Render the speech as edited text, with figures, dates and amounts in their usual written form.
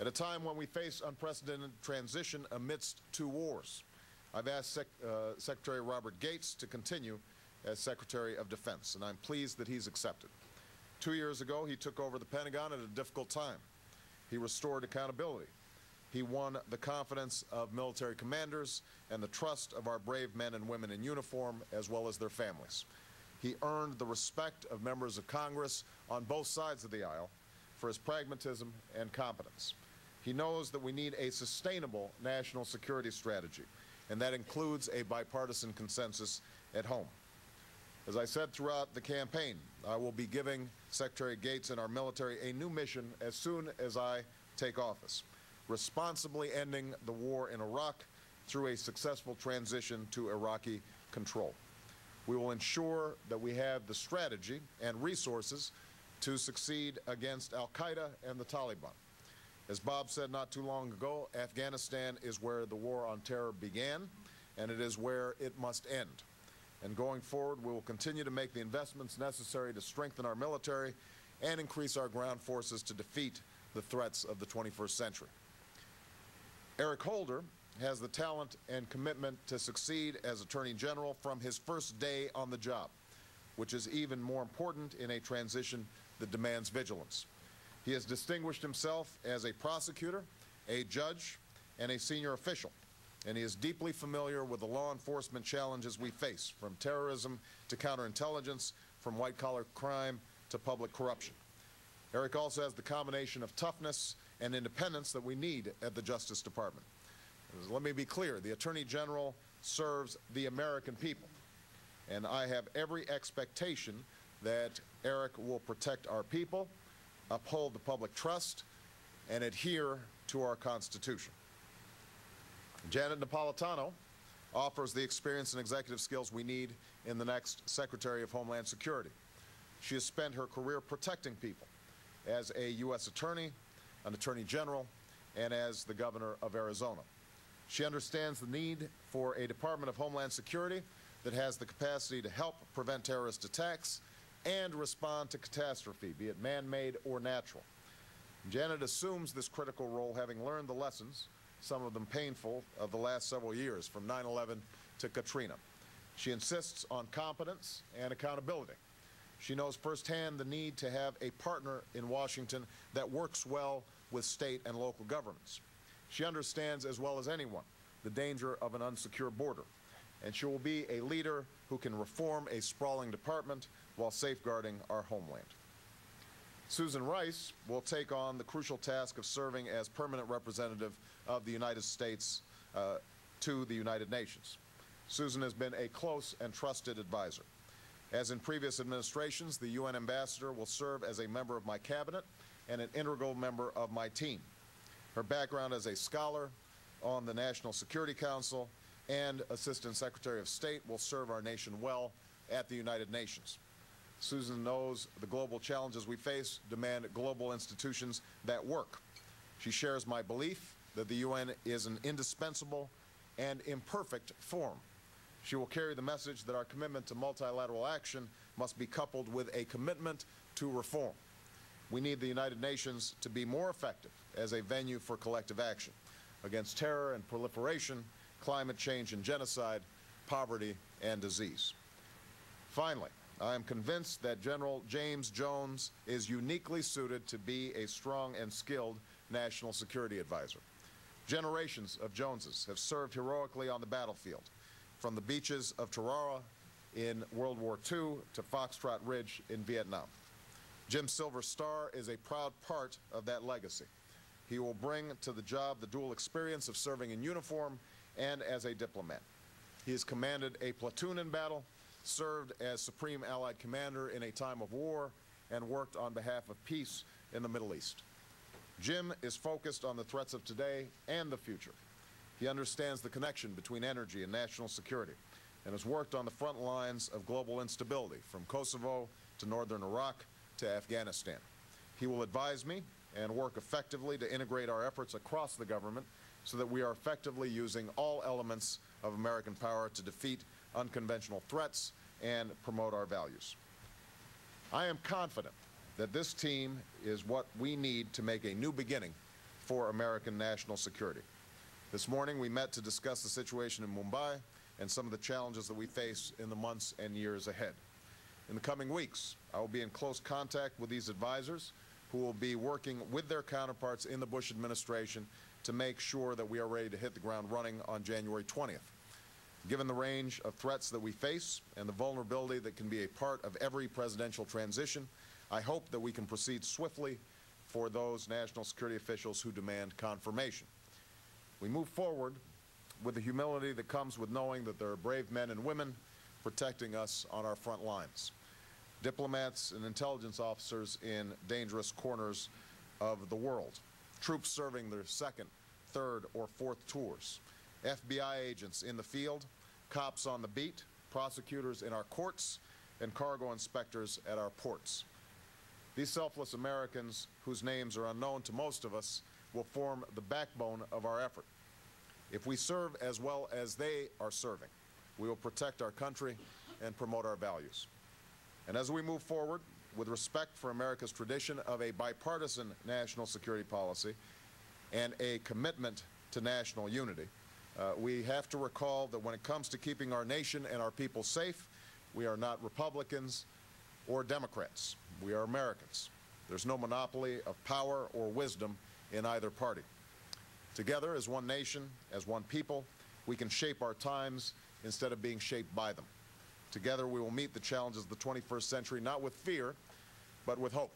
At a time when we face unprecedented transition amidst two wars, I've asked Secretary Robert Gates to continue as Secretary of Defense, and I'm pleased that he's accepted. 2 years ago, he took over the Pentagon at a difficult time. He restored accountability. He won the confidence of military commanders and the trust of our brave men and women in uniform, as well as their families. He earned the respect of members of Congress on both sides of the aisle for his pragmatism and competence. He knows that we need a sustainable national security strategy, and that includes a bipartisan consensus at home. As I said throughout the campaign, I will be giving Secretary Gates and our military a new mission as soon as I take office, responsibly ending the war in Iraq through a successful transition to Iraqi control. We will ensure that we have the strategy and resources to succeed against al-Qaeda and the Taliban. As Bob said not too long ago, Afghanistan is where the war on terror began, and it is where it must end. And going forward, we will continue to make the investments necessary to strengthen our military and increase our ground forces to defeat the threats of the 21st century. Eric Holder has the talent and commitment to succeed as Attorney General from his first day on the job, which is even more important in a transition that demands vigilance. He has distinguished himself as a prosecutor, a judge, and a senior official, and he is deeply familiar with the law enforcement challenges we face, from terrorism to counterintelligence, from white-collar crime to public corruption. Eric also has the combination of toughness and independence that we need at the Justice Department. Let me be clear, the Attorney General serves the American people, and I have every expectation that Eric will protect our people, uphold the public trust, and adhere to our Constitution. Janet Napolitano offers the experience and executive skills we need in the next Secretary of Homeland Security. She has spent her career protecting people as a U.S. attorney, an attorney general, and as the governor of Arizona. She understands the need for a Department of Homeland Security that has the capacity to help prevent terrorist attacks and respond to catastrophe, be it man-made or natural. Janet assumes this critical role, having learned the lessons, some of them painful, of the last several years, from 9/11 to Katrina. She insists on competence and accountability. She knows firsthand the need to have a partner in Washington that works well with state and local governments. She understands as well as anyone the danger of an unsecure border, and she will be a leader who can reform a sprawling department while safeguarding our homeland. Susan Rice will take on the crucial task of serving as permanent representative of the United States to the United Nations. Susan has been a close and trusted advisor. As in previous administrations, the UN ambassador will serve as a member of my cabinet and an integral member of my team. Her background as a scholar on the National Security Council and Assistant Secretary of State will serve our nation well at the United Nations. Susan knows the global challenges we face demand global institutions that work. She shares my belief that the UN is an indispensable and imperfect forum. She will carry the message that our commitment to multilateral action must be coupled with a commitment to reform. We need the United Nations to be more effective as a venue for collective action against terror and proliferation, climate change and genocide, poverty and disease. Finally, I am convinced that General James Jones is uniquely suited to be a strong and skilled national security advisor. Generations of Joneses have served heroically on the battlefield, from the beaches of Tarawa in World War II to Foxtrot Ridge in Vietnam. Jim Silver Star is a proud part of that legacy. He will bring to the job the dual experience of serving in uniform and as a diplomat. He has commanded a platoon in battle, served as Supreme Allied Commander in a time of war, and worked on behalf of peace in the Middle East. Jim is focused on the threats of today and the future. He understands the connection between energy and national security and has worked on the front lines of global instability, from Kosovo to northern Iraq to Afghanistan. He will advise me and work effectively to integrate our efforts across the government so that we are effectively using all elements of American power to defeat unconventional threats and promote our values. I am confident that this team is what we need to make a new beginning for American national security. This morning we met to discuss the situation in Mumbai and some of the challenges that we face in the months and years ahead. In the coming weeks, I will be in close contact with these advisors who will be working with their counterparts in the Bush administration to make sure that we are ready to hit the ground running on January 20th. Given the range of threats that we face and the vulnerability that can be a part of every presidential transition, I hope that we can proceed swiftly for those national security officials who demand confirmation. We move forward with the humility that comes with knowing that there are brave men and women protecting us on our front lines. Diplomats and intelligence officers in dangerous corners of the world, troops serving their second, third, or fourth tours, FBI agents in the field, cops on the beat, prosecutors in our courts, and cargo inspectors at our ports. These selfless Americans, whose names are unknown to most of us, will form the backbone of our effort. If we serve as well as they are serving, we will protect our country and promote our values. And as we move forward, with respect for America's tradition of a bipartisan national security policy and a commitment to national unity, we have to recall that when it comes to keeping our nation and our people safe, we are not Republicans or Democrats. We are Americans. There's no monopoly of power or wisdom in either party. Together, as one nation, as one people, we can shape our times instead of being shaped by them. Together, we will meet the challenges of the 21st century not with fear, but with hope.